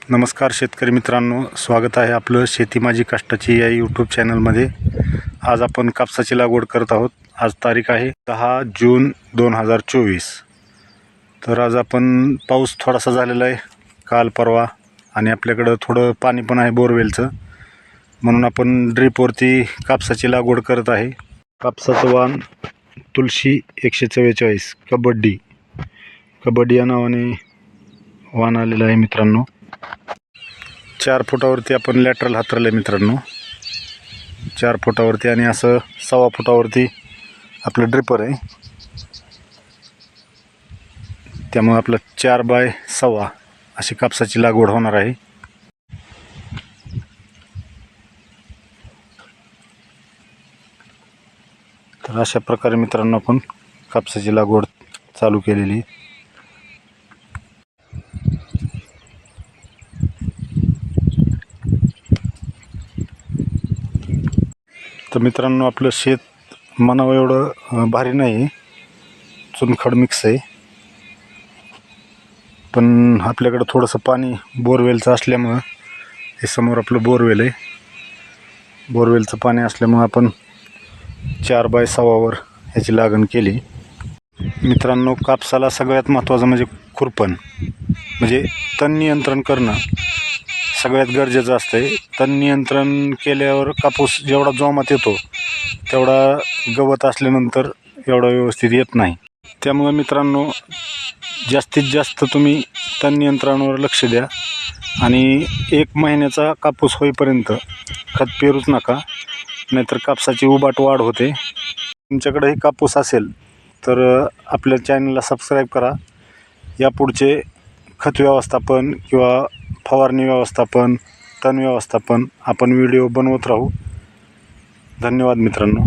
नमस्कार शेतकरी मित्रांनो, स्वागत आहे आपलं शेती माझी कष्टाची या यूट्यूब चॅनलमध्ये। आज आपण कापसाची लागवड करत आहोत। आज तारीख आहे 10 जून 2024। तर आज आपण पाऊस थोडासा झालेला आहे काल परवा, आणि आपल्याकडं थोडं पाणी पण आहे बोरवेलचं, म्हणून आपण ड्रीपवरती कापसाची लागवड करत आहे। कापसाचं वाण तुलसी 144 कबड्डी या नावाने वाण आलेलं आहे मित्रांनो। 4 फुटावरती आपण लॅटरल हातरलं आहे मित्रांनो, 4 फुटावरती, आणि असं 1.25 फुटावरती आपलं ड्रिपर आहे। त्यामुळे आपलं 4 बाय 1.25 अशी कापसाची लागवड होणार आहे। तर अशा प्रकारे मित्रांनो आपण कापसाची लागवड चालू केलेली। तर मित्रांनो, आपलं शेत म्हणावं एवढं भारी नाही, चुनखड मिक्स आहे, पण आपल्याकडं थोडंसं पाणी बोरवेलचं असल्यामुळं, हे समोर आपलं बोरवेल आहे, बोरवेलचं पाणी असल्यामुळं आपण 4 बाय 1.25 ह्याची लागण केली। मित्रांनो, कापसाला सगळ्यात महत्त्वाचं म्हणजे खुरपण, म्हणजे तण नियंत्रण करणं सगळ्यात गरजेचं असतं। तण नियंत्रण केल्यावर कापूस जेवढा जोमात येतो तेवढा गवत असल्यानंतर एवढा व्यवस्थित येत नाही। त्यामुळे मित्रांनो, जास्तीत जास्त तुम्ही तण नियंत्रणावर लक्ष द्या, आणि 1 महिन्याचा कापूस होईपर्यंत खत पेरूच नका, नाहीतर कापसाची उबाट वाढ होते। तुमच्याकडेही कापूस असेल तर आपल्या चॅनलला सबस्क्राईब करा। यापुढचे खत व्यवस्थापन किंवा फवारणी व्यवस्थापन, तण व्यवस्थापन आपण व्हिडिओ बनवत राहू। धन्यवाद मित्रांनो।